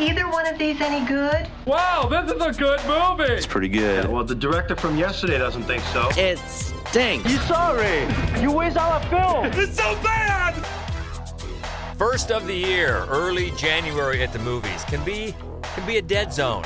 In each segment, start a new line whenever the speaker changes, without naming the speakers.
either one of these any good?
Wow, this is a good movie.
It's pretty good.
Yeah, well, the director from yesterday doesn't think so.
It stinks.
You sorry? You waste our film.
It's so bad. First of the year, early January at the movies can be a dead zone.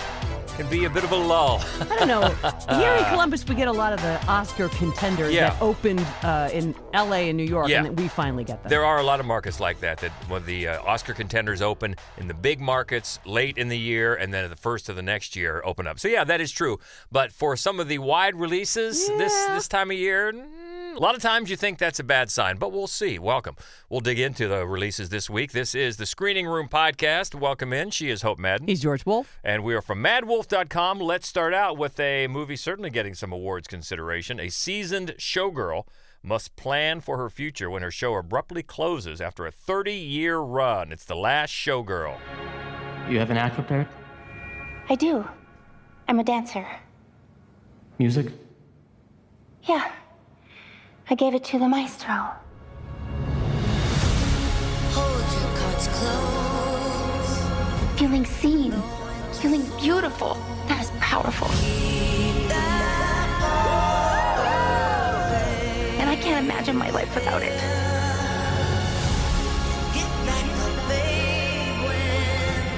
Can be a bit of a lull.
I don't know. Here in Columbus, we get a lot of the Oscar contenders that opened in L.A. and New York, and then we finally get them.
There are a lot of markets like that when the Oscar contenders open in the big markets late in the year, and then at the first of the next year open up. So, yeah, that is true. But for some of the wide releases this time of year, a lot of times you think that's a bad sign, but we'll see. Welcome. We'll dig into the releases this week. This is the Screening Room Podcast. Welcome in. She is Hope Madden.
He's George Wolf.
And we are from madwolf.com. Let's start out with a movie certainly getting some awards consideration. A seasoned showgirl must plan for her future when her show abruptly closes after a 30-year run. It's The Last Showgirl.
You have an act prepared?
I do. I'm a dancer.
Music?
Yeah. I gave it to the maestro.
Hold your cards close.
Feeling seen, feeling beautiful. That is powerful. And I can't imagine my life without it.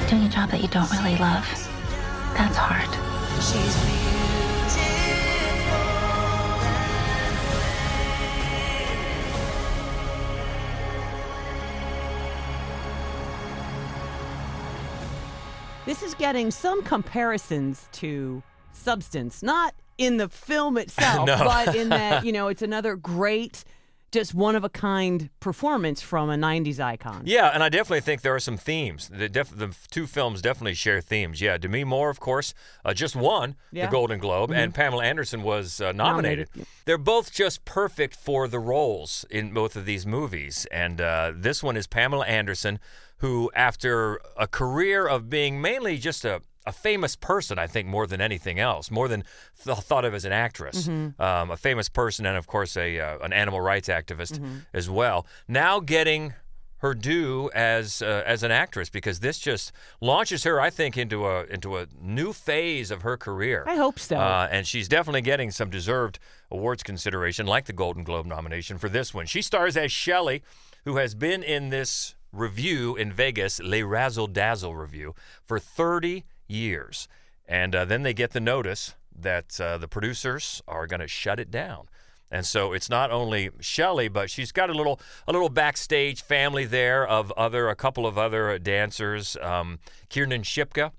Doing a job that you don't really love, that's hard.
This is getting some comparisons to Substance, not in the film itself, but in that, it's another great, just one-of-a-kind performance from a 90s icon.
Yeah, and I definitely think there are some themes. The two films definitely share themes. Yeah, Demi Moore, of course, just won the Golden Globe, and Pamela Anderson was nominated. They're both just perfect for the roles in both of these movies. And this one is Pamela Anderson, who, after a career of being mainly just a famous person, I think, more than anything else, more than thought of as an actress, a famous person, and, of course, an animal rights activist as well, now getting her due as an actress, because this just launches her, I think, into a new phase of her career.
I hope so.
And she's definitely getting some deserved awards consideration, like the Golden Globe nomination for this one. She stars as Shelley, who has been in this review in Vegas, Les Razzle Dazzle review, for 30 years. And then they get the notice that the producers are going to shut it down. And so it's not only Shelley, but she's got a little backstage family there of a couple of other dancers, Kiernan Shipka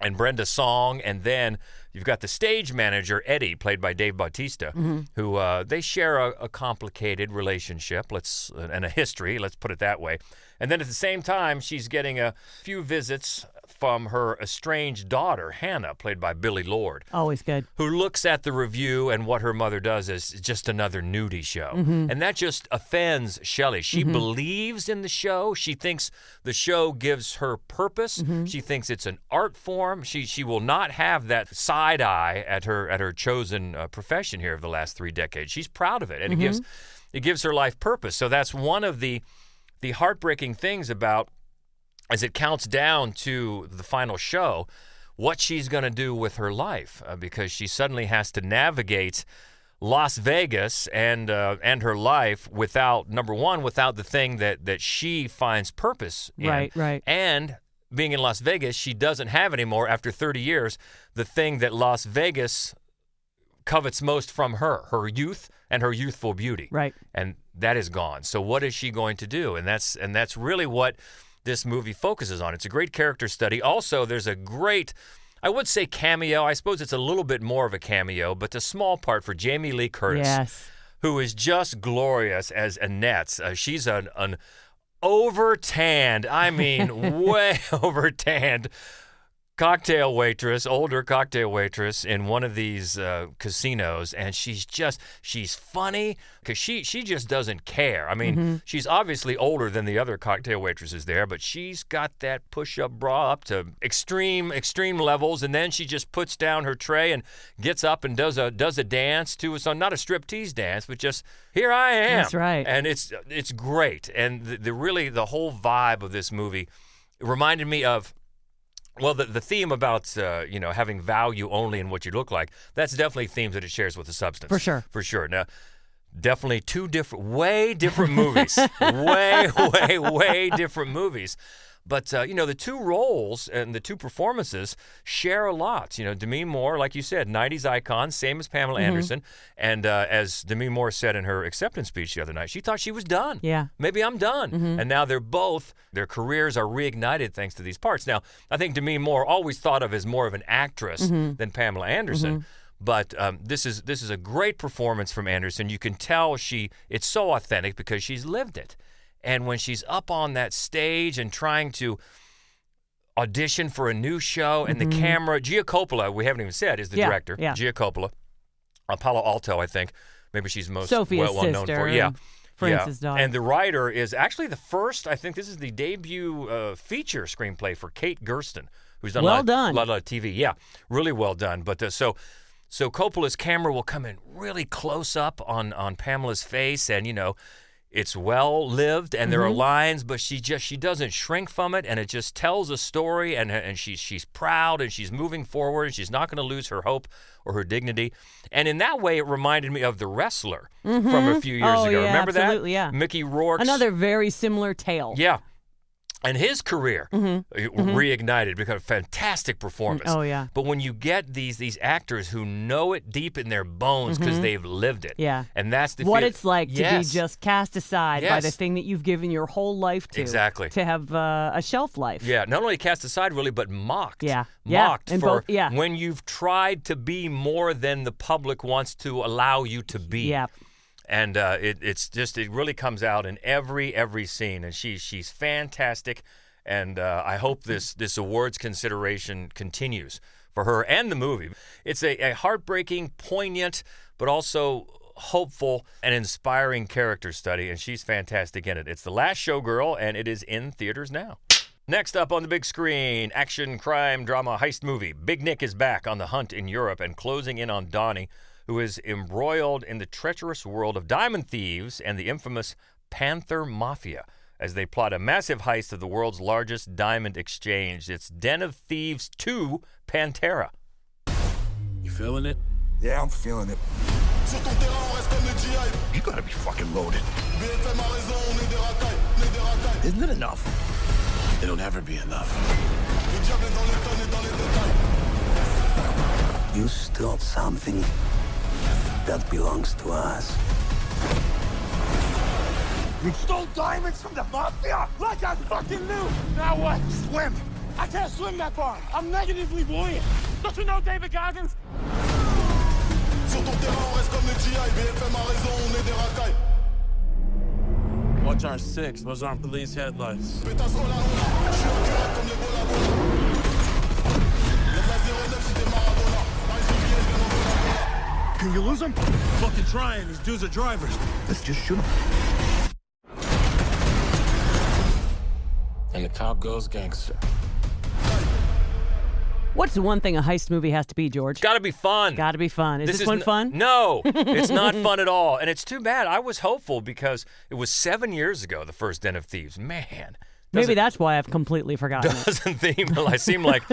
and Brenda Song, and then you've got the stage manager, Eddie, played by Dave Bautista, who they share a complicated relationship, and a history, let's put it that way. And then at the same time, she's getting a few visits from her estranged daughter, Hannah, played by Billie Lourd.
Always good.
Who looks at the review and what her mother does as just another nudie show. And that just offends Shelley. She believes in the show. She thinks the show gives her purpose. She thinks it's an art form. She will not have that side eye at her chosen profession here of the last 3 decades. She's proud of it, and it gives her life purpose. So that's one of the heartbreaking things about, as it counts down to the final show, what she's going to do with her life, because she suddenly has to navigate Las Vegas and her life without the thing that she finds purpose in.
Right.
And being in Las Vegas, she doesn't have anymore, after 30 years, the thing that Las Vegas covets most from her youth and her youthful beauty.
Right.
And that is gone. So what is she going to do? And that's really what this movie focuses on. It's a great character study. Also, there's a great, I would say, cameo. I suppose it's a little bit more of a cameo, but a small part for Jamie Lee Curtis, who is just glorious as Annette. She's an over-tanned, I mean way over-tanned older cocktail waitress in one of these casinos, and she's funny because she just doesn't care. I mean, she's obviously older than the other cocktail waitresses there, but she's got that push-up bra up to extreme levels, and then she just puts down her tray and gets up and does a dance to so not a striptease dance, but just here I am.
That's right.
And it's great, and the whole vibe of this movie reminded me of Well, the theme about, having value only in what you look like, that's definitely themes that it shares with the substance.
For sure.
For sure. Now, definitely way different movies. way different movies. But, the two roles and the two performances share a lot. Demi Moore, like you said, 90s icon, same as Pamela Anderson. And as Demi Moore said in her acceptance speech the other night, she thought she was done.
Yeah.
Maybe I'm done. And now their careers are reignited thanks to these parts. Now, I think Demi Moore always thought of as more of an actress than Pamela Anderson. But this is a great performance from Anderson. You can tell it's so authentic because she's lived it. And when she's up on that stage and trying to audition for a new show and the camera, Gia Coppola, we haven't even said, is the director.
Yeah.
Gia Coppola. Palo Alto, I think. Maybe she's most
Sophie's
well known for. Yeah.
Francis' daughter.
And the writer is actually the first, I think this is the debut feature screenplay for Kate Gersten, who's done a lot of TV. Yeah, really well done. But so Coppola's camera will come in really close up on Pamela's face, and it's well lived, and there are lines, but she doesn't shrink from it, and it just tells a story, and she's proud, and she's moving forward, and she's not going to lose her hope or her dignity. And in that way, it reminded me of The Wrestler from a few years ago.
Yeah,
Remember
absolutely,
that?
Yeah.
Mickey Rourke.
Another very similar tale.
Yeah. And his career reignited because of a fantastic performance.
Oh, yeah.
But when you get these actors who know it deep in their bones because they've lived it.
Yeah.
And that's the
what it's like to be
Yes.
just cast aside by the thing that you've given your whole life to.
Exactly.
To have a shelf life.
Yeah, not only cast aside really, but mocked.
Yeah.
Mocked
And
for
when
you've tried to be more than the public wants to allow you to be.
Yeah.
And it really comes out in every scene, and she's fantastic. And I hope this awards consideration continues for her and the movie. It's a heartbreaking, poignant, but also hopeful and inspiring character study, and she's fantastic in it. It's The Last Showgirl, and it is in theaters now. Next up on the big screen, action, crime, drama, heist movie. Big Nick is back on the hunt in Europe and closing in on Donnie, who is embroiled in the treacherous world of diamond thieves and the infamous Panther Mafia as they plot a massive heist of the world's largest diamond exchange. It's Den of Thieves 2 Pantera.
You feeling it?
Yeah, I'm feeling it.
You gotta be fucking loaded.
Isn't it enough?
It'll never be enough.
You stole something that belongs to us. You stole diamonds from the mafia? Like I fucking knew! Now what? Swim! I can't swim that far! I'm negatively buoyant! Don't you know David Goggins?
Watch our 6. Those aren't police headlights.
Can you lose him?
Fucking trying. These dudes are drivers.
Let's just shoot him.
And the cop goes gangster.
What's the one thing a heist movie has to be, George?
Got to be fun.
Got to be fun. Is this one fun?
No, it's not fun at all. And it's too bad. I was hopeful because it was 7 years ago, the first Den of Thieves. Man.
Maybe that's why I've completely forgotten it.
Doesn't seem like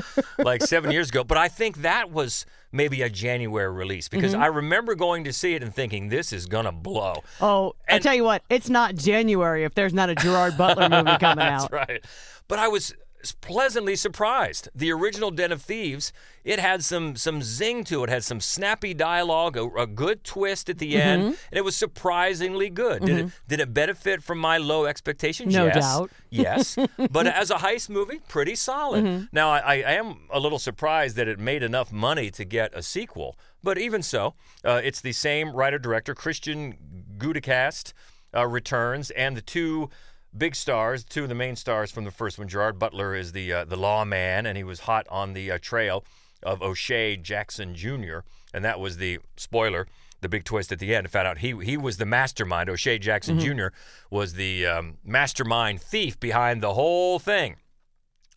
7 years ago. But I think that was maybe a January release because I remember going to see it and thinking, this is going to blow.
Oh, I tell you what, it's not January if there's not a Gerard Butler movie coming out.
That's right. But I was pleasantly surprised. The original Den of Thieves, it had some zing to it, had some snappy dialogue, a good twist at the end, and it was surprisingly good. Did it benefit from my low expectations?
No
yes.
doubt.
Yes. But as a heist movie, pretty solid. Now, I am a little surprised that it made enough money to get a sequel, but even so, it's the same writer-director, Christian Gudicast, returns, and the two big stars, two of the main stars from the first one. Gerard Butler is the lawman, and he was hot on the trail of O'Shea Jackson Jr., and that was the spoiler, the big twist at the end. I found out he was the mastermind. O'Shea Jackson Jr. was the mastermind thief behind the whole thing.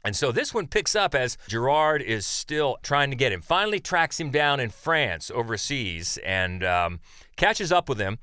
And so this one picks up as Gerard is still trying to get him, finally tracks him down in France overseas and catches up with him.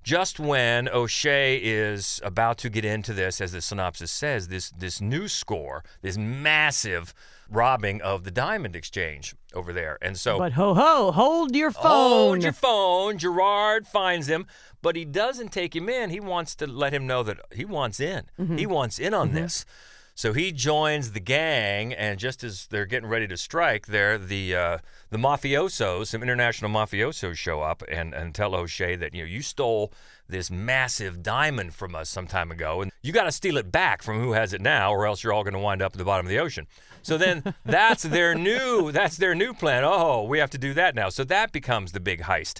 just when O'Shea is about to get into this, as the synopsis says, this new score, this massive robbing of the diamond exchange over there. And so,
but hold your phone.
Hold your phone. Gerard finds him, but he doesn't take him in. He wants to let him know that he wants in. He wants in on this. So he joins the gang, and just as they're getting ready to strike, there the mafiosos, some international mafiosos, show up and tell O'Shea that you stole this massive diamond from us some time ago, and you got to steal it back from who has it now, or else you're all going to wind up at the bottom of the ocean. So then that's their new plan. Oh, we have to do that now. So that becomes the big heist,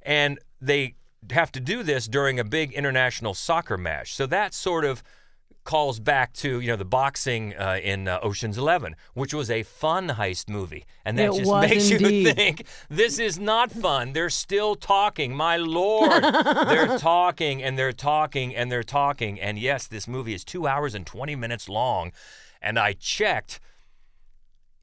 and they have to do this during a big international soccer match. So that sort of calls back to the boxing in Ocean's 11, which was a fun heist movie, and that just makes you think this is not fun. They're still talking, my lord. They're talking and they're talking and they're talking, and yes, this movie is 2 hours and 20 minutes long, and I checked.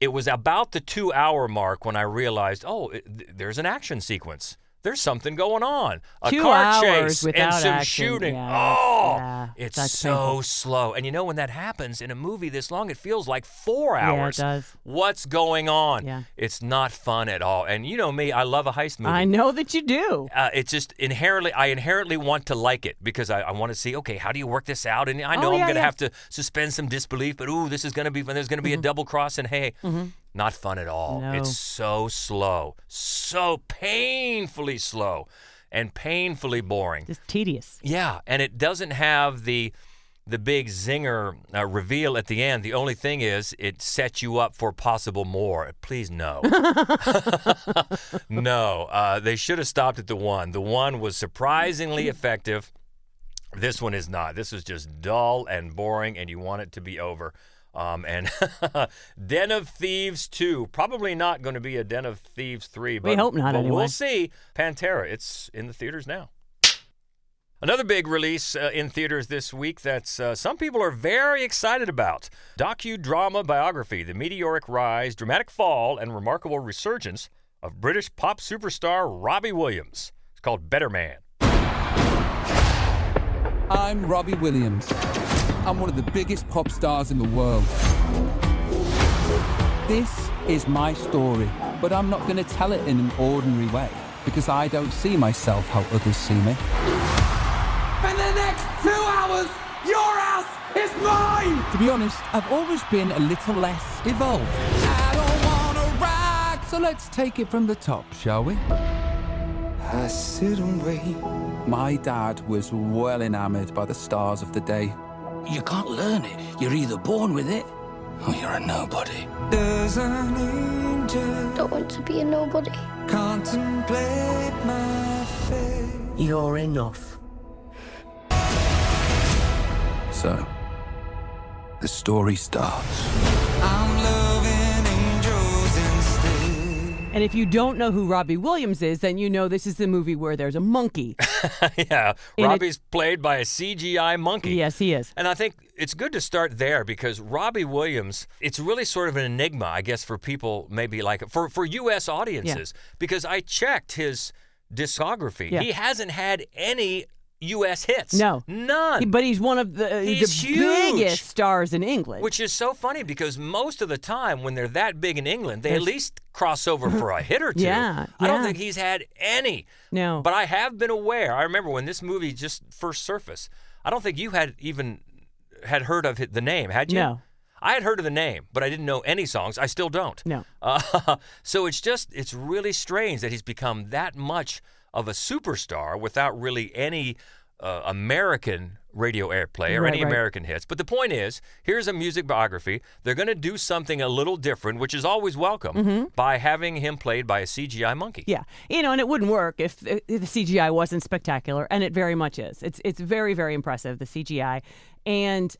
It was about the 2-hour mark when I realized, there's an action sequence. There's something going on. A
2
car
hours
chase and some
action.
shooting. It's so
painful.
slow. And when that happens in a movie this long, it feels like 4 hours.
Yeah, it does.
What's going on?
Yeah.
It's not fun at all. And you know me, I love a heist movie.
I know that you do.
It's just I inherently want to like it because I want to see, okay, how do you work this out? And I know I'm going to have to suspend some disbelief, but this is going to be fun. There's going to be a double cross, and hey, not fun at all.
No.
It's so slow, so painfully slow, and painfully boring.
Just tedious.
Yeah, and it doesn't have the big zinger reveal at the end. The only thing is it sets you up for possible more. Please, no. No, they should have stopped at the one. The one was surprisingly effective. This one is not. This is just dull and boring, and you want it to be over. And Den of Thieves 2. Probably not going to be a Den of Thieves 3. But,
we hope not, anyway.
We'll see. Pantera, it's in the theaters now. Another big release in theaters this week that some people are very excited about. Docudrama biography, the meteoric rise, dramatic fall, and remarkable resurgence of British pop superstar Robbie Williams. It's called Better Man.
I'm Robbie Williams. I'm one of the biggest pop stars in the world. This is my story, but I'm not going to tell it in an ordinary way because I don't see myself how others see me. For the next 2 hours, your ass is mine! To be honest, I've always been a little less evolved. I don't want to rock, so let's take it from the top, shall we? I sit and wait. My dad was well enamored by the stars of the day.
You can't learn it. You're either born with it or you're a nobody.
There's an angel. Don't want to be a nobody. Contemplate my fate.
You're enough.
So, the story starts.
I'm loving angels instead.
And if you don't know who Robbie Williams is, then you know this is the movie where there's a monkey.
Yeah, Robbie's played by a CGI monkey.
Yes, he is.
And I think it's good to start there because Robbie Williams, it's really sort of an enigma, I guess, for people maybe like for U.S. audiences. Because I checked his discography.
Yeah.
He hasn't had any U.S. hits.
No.
None.
But he's one of the biggest stars in England.
Which is so funny because most of the time when they're that big in England, they at least cross over for a hit or two.
Yeah.
I don't think he's had any.
No.
But I have been aware. I remember when this movie just first surfaced, I don't think you had heard of the name, had you?
No.
I had heard of the name, but I didn't know any songs. I still don't.
No.
So it's really strange that he's become that much of a superstar without really any American radio airplay or any American hits. But the point is, here's a music biography. They're going to do something a little different, which is always welcome, by having him played by a CGI monkey.
Yeah. And it wouldn't work if the CGI wasn't spectacular, and it very much is. It's very, very impressive, the CGI. And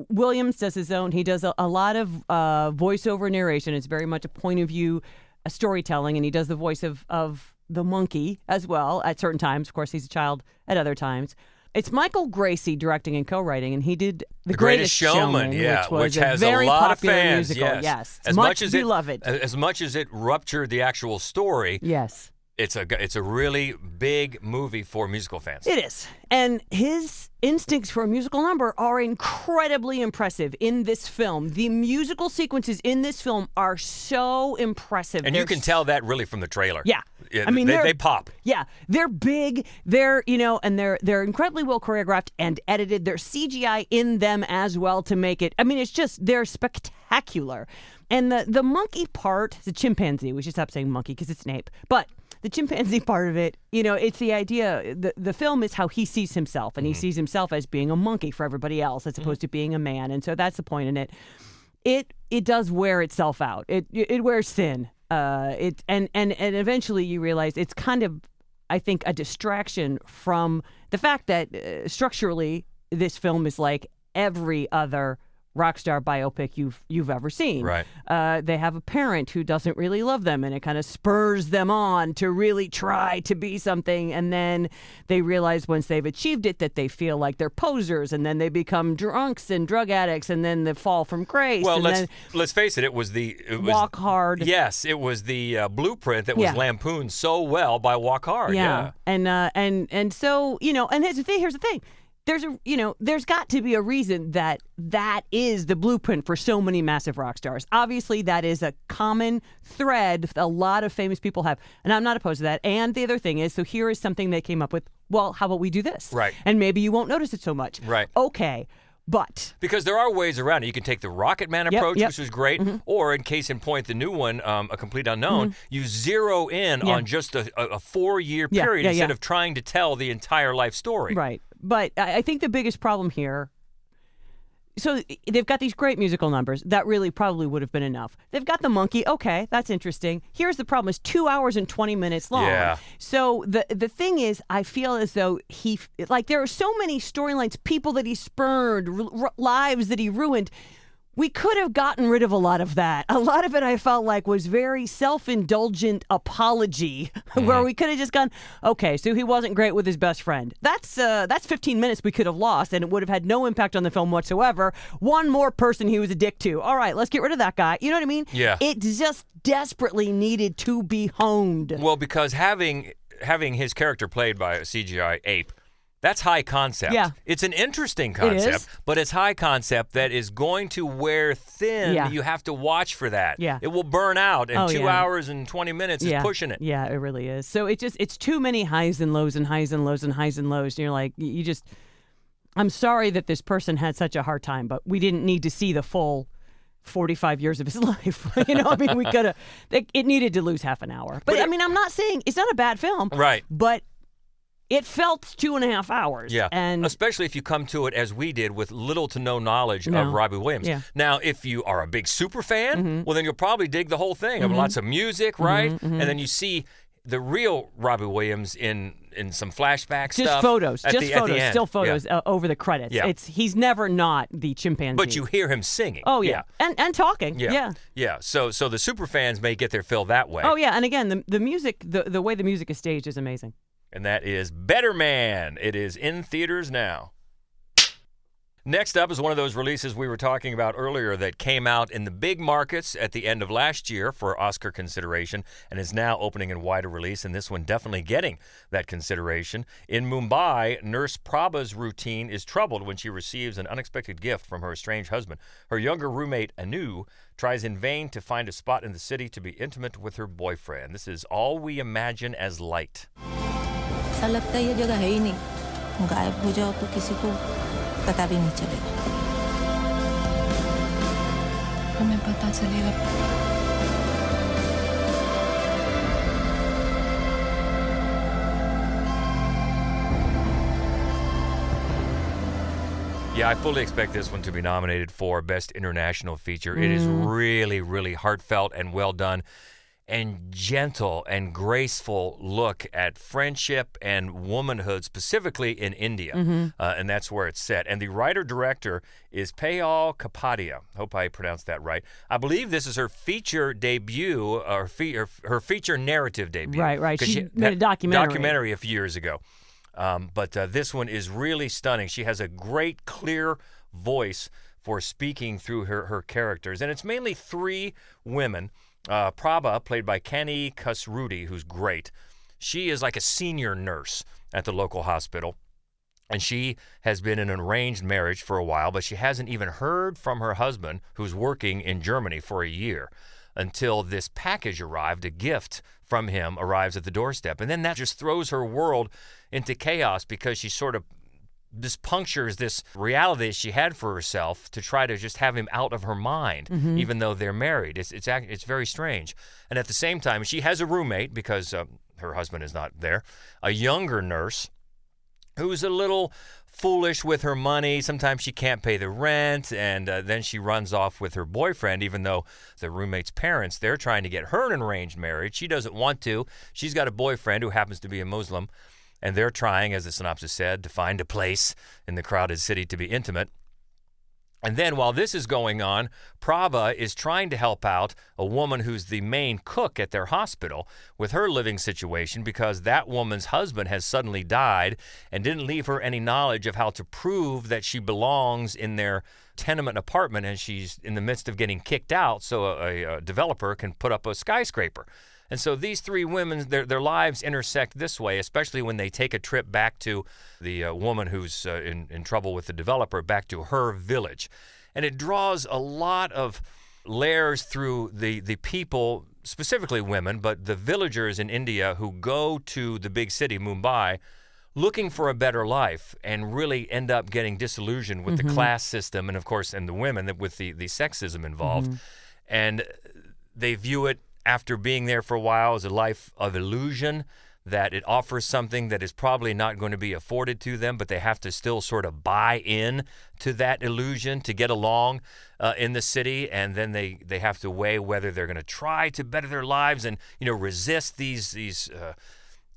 Williams does his own. He does a lot of voiceover narration. It's very much a point of view storytelling, and he does the voice of the monkey as well at certain times. Of course, he's a child at other times. It's Michael Gracie directing and co-writing, and he did The Greatest Showman,
which has
a very
lot
popular
of fans.
musical.
Yes,
It's much beloved.
As much as it ruptured the actual story.
Yes.
It's a really big movie for musical fans.
It is. And his instincts for a musical number are incredibly impressive in this film. The musical sequences in this film are so impressive.
And you can tell that really from the trailer.
Yeah.
I mean, they pop.
Yeah. They're big. They're, and they're incredibly well choreographed and edited. There's CGI in them as well to make it. I mean, it's just, they're spectacular. And the monkey part, the chimpanzee, we should stop saying monkey because it's an ape. But the chimpanzee part of it, it's the idea, the film is how he sees himself, and he sees himself as being a monkey for everybody else as opposed to being a man. And so that's the point in it. It does wear itself out. It wears thin. And eventually you realize it's kind of, I think, a distraction from the fact that structurally this film is like every other rock star biopic you've ever seen.
Right.
They have a parent who doesn't really love them, and it kind of spurs them on to really try to be something. And then they realize once they've achieved it that they feel like they're posers, and then they become drunks and drug addicts, and then they fall from grace.
Well,
and
let's face it. It was
Walk Hard.
Yes, it was the blueprint that was lampooned so well by Walk Hard. Yeah.
And so and here's the thing. There's got to be a reason that is the blueprint for so many massive rock stars. Obviously, that is a common thread a lot of famous people have, and I'm not opposed to that. And the other thing is, so here is something they came up with. Well, how about we do this?
Right.
And maybe you won't notice it so much.
Right.
Okay. But
because there are ways around it. You can take the Rocket Man approach, which was great, or in case in point, the new one, A Complete Unknown, you zero in on just a 4-year period instead of trying to tell the entire life story.
Right. But I think the biggest problem here, so they've got these great musical numbers. That really probably would have been enough. They've got the monkey. Okay, that's interesting. Here's the problem. It's 2 hours and 20 minutes long.
Yeah.
So the thing is, I feel as though there are so many storylines, people that he spurned, lives that he ruined. We could have gotten rid of a lot of that. A lot of it I felt like was very self-indulgent apology where we could have just gone, okay, so he wasn't great with his best friend. That's 15 minutes we could have lost, and it would have had no impact on the film whatsoever. One more person he was a dick to. All right, let's get rid of that guy. You know what I mean?
Yeah.
It just desperately needed to be honed.
Well, because having his character played by a CGI ape, that's high concept.
Yeah.
It's an interesting concept, but it's high concept that is going to wear thin.
Yeah.
You have to watch for that.
Yeah.
It will burn out, and 2
yeah.
hours and 20 minutes is pushing it.
Yeah, it really is. So it's too many highs and lows and highs and lows and highs and lows. And you're like, I'm sorry that this person had such a hard time, but we didn't need to see the full 45 years of his life. We could have, it needed to lose half an hour. But I'm not saying, it's not a bad film.
Right.
But it felt 2.5 hours.
Yeah,
and
especially if you come to it as we did with little to no knowledge of Robbie Williams.
Yeah.
Now, if you are a big super fan, well, then you'll probably dig the whole thing. Lots of music, right? And then you see the real Robbie Williams in some flashback
just
stuff.
Photos,
at the end.
Still photos over the credits.
Yeah.
He's never not the chimpanzee.
But you hear him singing.
Oh, yeah. And talking. Yeah.
So the super fans may get their fill that way.
Oh, yeah. And again, the music, the way the music is staged is amazing.
And that is Better Man. It is in theaters now. Next up is one of those releases we were talking about earlier that came out in the big markets at the end of last year for Oscar consideration and is now opening in wider release, and this one definitely getting that consideration. In Mumbai, Nurse Prabha's routine is troubled when she receives an unexpected gift from her estranged husband. Her younger roommate, Anu, tries in vain to find a spot in the city to be intimate with her boyfriend. This is All We Imagine as Light.
ऐसा लगता है ये जगह है ही नहीं गायब हो जाओ तो किसी को पता भी नहीं चलेगा हमें पता चलेगा
Yeah, I fully expect this one to be nominated for Best International Feature. It is really, really heartfelt and well done, and gentle and graceful look at friendship and womanhood, specifically in India. And that's where it's set. And the writer-director is Payal Kapadia. Hope I pronounced that right. I believe this is her feature debut, or her feature narrative debut.
Right. She made a documentary
a few years ago. But this one is really stunning. She has a great, clear voice for speaking through her characters. And it's mainly 3 women. Prabha, played by Kani Kasrudi, who's great. She is like a senior nurse at the local hospital, and she has been in an arranged marriage for a while, but she hasn't even heard from her husband, who's working in Germany, for a year, until this package arrived. A gift from him arrives at the doorstep. And then that just throws her world into chaos, because she sort of just punctures this reality she had for herself to try to just have him out of her mind, even though they're married. It's very strange. And at the same time, she has a roommate, because her husband is not there, a younger nurse who's a little foolish with her money. Sometimes she can't pay the rent, and then she runs off with her boyfriend, even though the roommate's parents, they're trying to get her an arranged marriage. She doesn't want to. She's got a boyfriend who happens to be a Muslim, and they're trying, as the synopsis said, to find a place in the crowded city to be intimate. And then while this is going on, Prabha is trying to help out a woman who's the main cook at their hospital with her living situation, because that woman's husband has suddenly died and didn't leave her any knowledge of how to prove that she belongs in their tenement apartment, and she's in the midst of getting kicked out so a developer can put up a skyscraper. And so these three women, their lives intersect this way, especially when they take a trip back to the woman who's in trouble with the developer, back to her village. And it draws a lot of layers through the people, specifically women, but the villagers in India who go to the big city, Mumbai, looking for a better life and really end up getting disillusioned with the class system and, of course, and the women with the sexism involved. And they view it, after being there for a while, as a life of illusion, that it offers something that is probably not going to be afforded to them, but they have to still sort of buy in to that illusion to get along in the city. And then they have to weigh whether they're going to try to better their lives and, resist these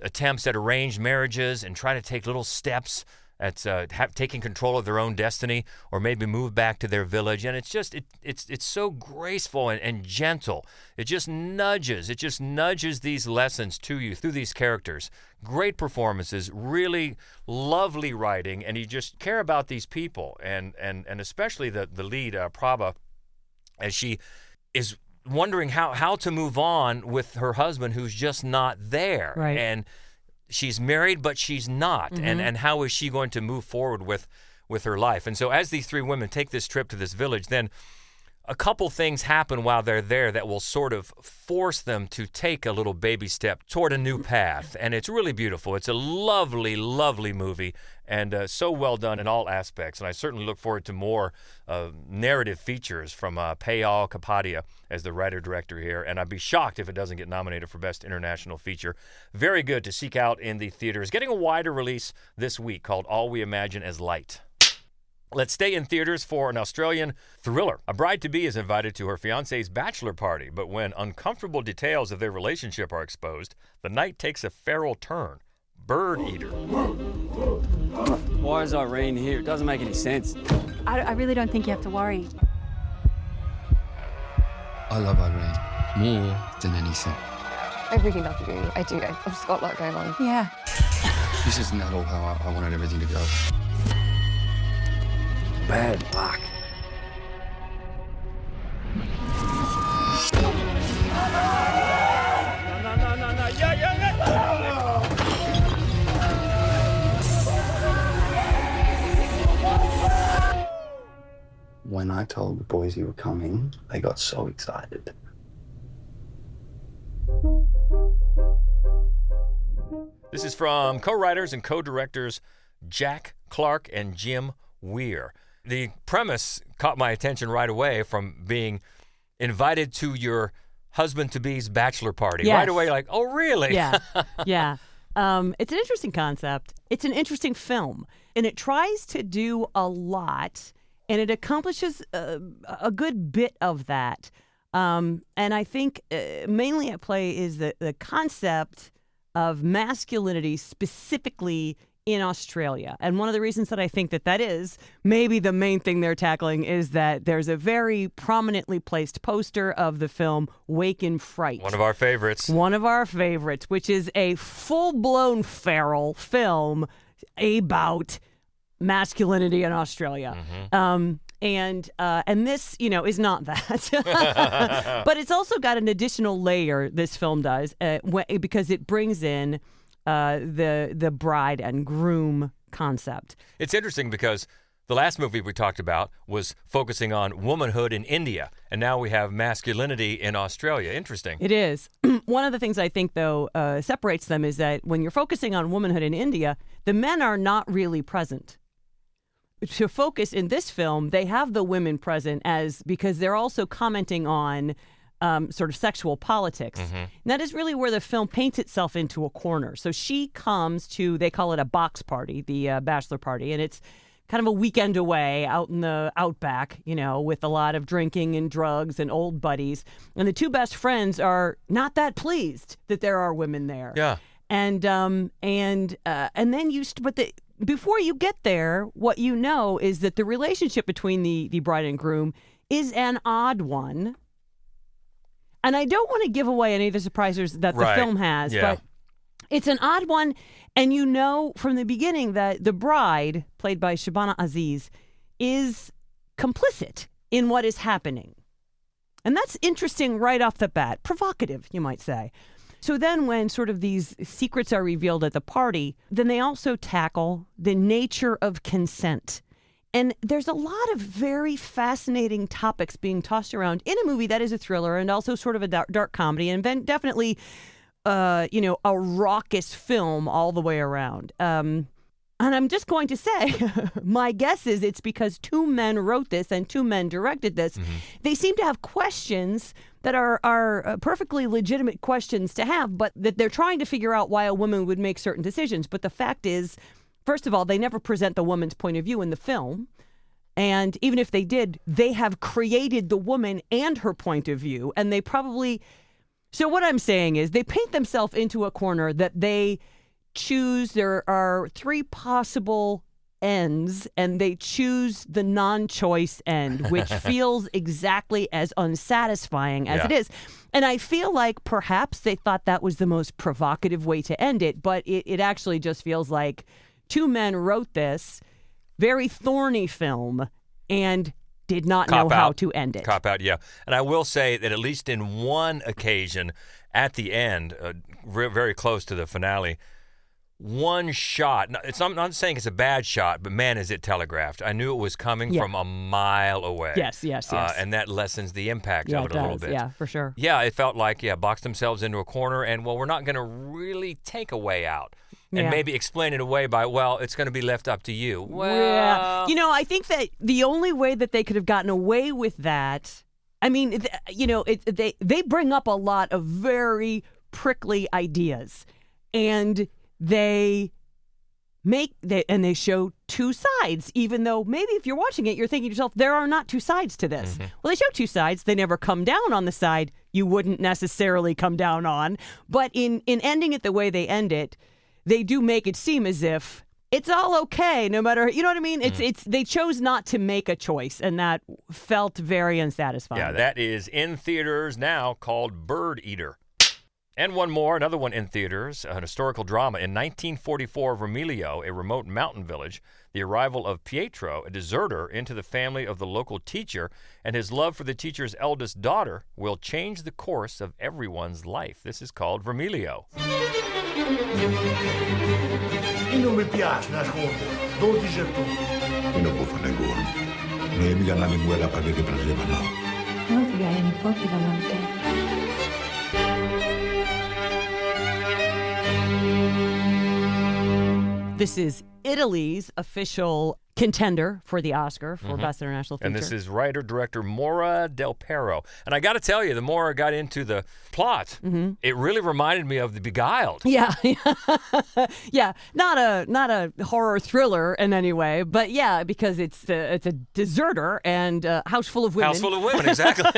attempts at arranged marriages and try to take little steps at taking control of their own destiny, or maybe move back to their village. And it's just it's so graceful and gentle. It just nudges these lessons to you through these characters. Great performances, really lovely writing, and you just care about these people, and especially the lead, Prabha, as she is wondering how to move on with her husband who's just not there.
Right.
And she's married, but she's not. And how is she going to move forward with her life? And so as these three women take this trip to this village, then a couple things happen while they're there that will sort of force them to take a little baby step toward a new path. And it's really beautiful. It's a lovely, lovely movie, and so well done in all aspects. And I certainly look forward to more narrative features from Payal Kapadia as the writer-director here. And I'd be shocked if it doesn't get nominated for Best International Feature. Very good to seek out in the theaters. Getting a wider release this week called All We Imagine as Light. Let's stay in theaters for an Australian thriller. A bride-to-be is invited to her fiancé's bachelor party, but when uncomfortable details of their relationship are exposed, the night takes a feral turn. Birdeater.
Why is Irene here? It doesn't make any sense.
I really don't think you have to worry.
I love Irene more than anything.
I really love you. I do. I've just got a lot going on.
Yeah.
This isn't at all how I wanted everything to go.
Bad luck. No. Yeah.
When I told the boys you were coming, they got so excited.
This is from co-writers and co-directors Jack Clark and Jim Weir. The premise caught my attention right away, from being invited to your husband-to-be's bachelor party.
Yes.
Right away, like, oh, really?
Yeah. It's an interesting concept. It's an interesting film. And it tries to do a lot, and it accomplishes a good bit of that. And I think mainly at play is the concept of masculinity, specifically in Australia. And one of the reasons that I think that is maybe the main thing they're tackling is that there's a very prominently placed poster of the film Wake in Fright.
One of our favorites,
which is a full-blown feral film about masculinity in Australia. And this, is not that. But it's also got an additional layer, this film does, because it brings in the bride and groom concept.
It's interesting because the last movie we talked about was focusing on womanhood in India, and now we have masculinity in Australia. Interesting.
It is. One of the things I think, though, separates them is that when you're focusing on womanhood in India, the men are not really present. To focus in this film, they have the women present because they're also commenting on sort of sexual politics.
Mm-hmm.
And that is really where the film paints itself into a corner. So she comes to, they call it a box party, the bachelor party, and it's kind of a weekend away out in the outback, with a lot of drinking and drugs and old buddies. And the two best friends are not that pleased that there are women there.
Yeah.
And then before you get there, what you know is that the relationship between the bride and groom is an odd one. And I don't want to give away any of the surprises that the film has, but it's an odd one. And you know from the beginning that the bride, played by Shabana Aziz, is complicit in what is happening. And that's interesting right off the bat. Provocative, you might say. So then when sort of these secrets are revealed at the party, then they also tackle the nature of consent. And there's a lot of very fascinating topics being tossed around in a movie that is a thriller and also sort of a dark comedy and definitely, a raucous film all the way around. And I'm just going to say, my guess is it's because two men wrote this and two men directed this. Mm-hmm. They seem to have questions that are perfectly legitimate questions to have, but that they're trying to figure out why a woman would make certain decisions. But the fact is, first of all, they never present the woman's point of view in the film. And even if they did, they have created the woman and her point of view. And they probably... So what I'm saying is they paint themselves into a corner that they choose. There are three possible ends, and they choose the non-choice end, which feels exactly as unsatisfying as it is. And I feel like perhaps they thought that was the most provocative way to end it, but it actually just feels like two men wrote this very thorny film and did not know how to end it.
Cop out, yeah. And I will say that at least in one occasion at the end, very close to the finale, one shot, I'm not saying it's a bad shot, but man, is it telegraphed. I knew it was coming from a mile away.
Yes.
And that lessens the impact of it a little bit.
Yeah, for sure.
Yeah, it felt like, boxed themselves into a corner, and, we're not going to really take a way out. And maybe explain it away by, it's going to be left up to you. Well,
yeah. I think that the only way that they could have gotten away with that, I mean, they bring up a lot of very prickly ideas, and they show two sides, even though maybe if you're watching it, you're thinking to yourself, there are not two sides to this. Mm-hmm. Well, they show two sides. They never come down on the side you wouldn't necessarily come down on. But in ending it the way they end it, they do make it seem as if it's all okay, no matter, you know what I mean? It's they chose not to make a choice, and that felt very unsatisfying.
Yeah, that is in theaters now, called Birdeater. And one more, another one in theaters, an historical drama. In 1944, Vermiglio, a remote mountain village, the arrival of Pietro, a deserter, into the family of the local teacher, and his love for the teacher's eldest daughter will change the course of everyone's life. This is called Vermiglio.
Non mi piace nascondere, 12 tu.
Non può fare gol. Noi mica andiamo in guerra perché che prendeva no.
Non ti hai nipoti davanti a te.
This is Italy's official contender for the Oscar for Best International Feature.
And this is writer-director Maura Del Pero. And I got to tell you, the more I got into the plot, it really reminded me of The Beguiled.
Yeah. Yeah, not a horror thriller in any way, but yeah, because it's a deserter and a house full of women.
House full of women, exactly.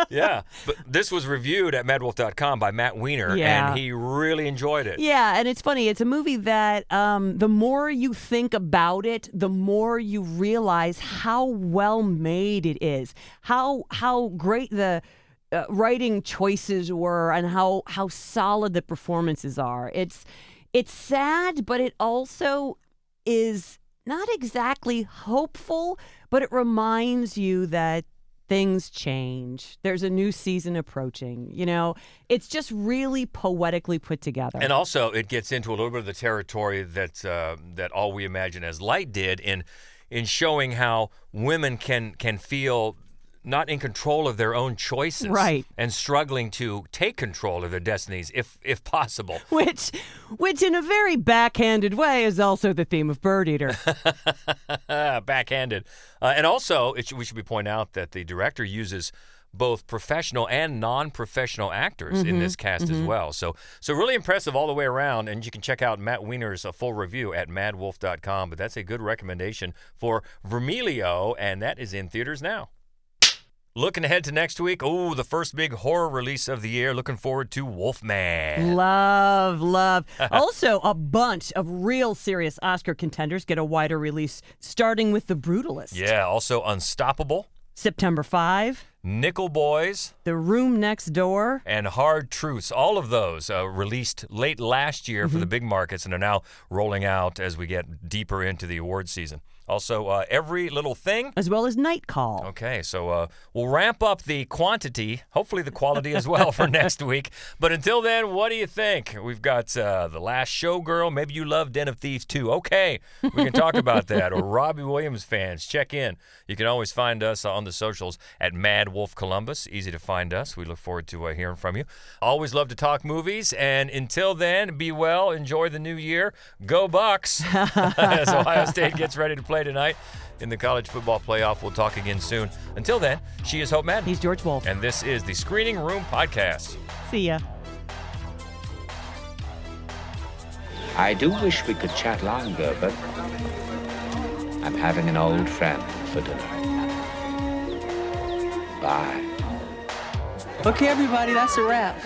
Yeah. But this was reviewed at madwolf.com by Matt Weiner, and he really enjoyed it.
Yeah, and it's funny. It's a movie that the more you think about it, the more you realize how well made it is, how great the writing choices were, and how solid the performances are. It's sad, but it also is not exactly hopeful, but it reminds you that things change. There's a new season approaching. You know, it's just really poetically put together.
And also, it gets into a little bit of the territory that All We Imagine as Light did in showing how women can feel not in control of their own choices,
right,
and struggling to take control of their destinies if possible.
Which in a very backhanded way is also the theme of Birdeater.
Backhanded. And also, we should point out that the director uses both professional and non-professional actors in this cast as well. So really impressive all the way around, and you can check out Matt Weiner's full review at madwolf.com, but that's a good recommendation for Vermiglio, and that is in theaters now. Looking ahead to next week, the first big horror release of the year. Looking forward to Wolfman.
Love. Also, a bunch of real serious Oscar contenders get a wider release, starting with The Brutalist.
Yeah, also Unstoppable.
September 5.
Nickel Boys.
The Room Next Door.
And Hard Truths. All of those released late last year for the big markets and are now rolling out as we get deeper into the award season. Also, Every Little Thing.
As well as Night Call.
Okay, so we'll ramp up the quantity, hopefully the quality as well for next week. But until then, what do you think? We've got The Last Showgirl. Maybe you love Den of Thieves too. Okay, we can talk about that. Or Robbie Williams fans, check in. You can always find us on the socials at Mad Wolf Columbus. Easy to find us. We look forward to hearing from you. Always love to talk movies. And until then, be well. Enjoy the new year. Go Bucks as Ohio State gets ready to play tonight in the college football playoff. We'll talk again soon. Until then, she is Hope Madden.
He's George Wolf.
And this is the Screening Room Podcast.
See ya.
I do wish we could chat longer, but I'm having an old friend for dinner. Bye.
Okay, everybody, that's a wrap.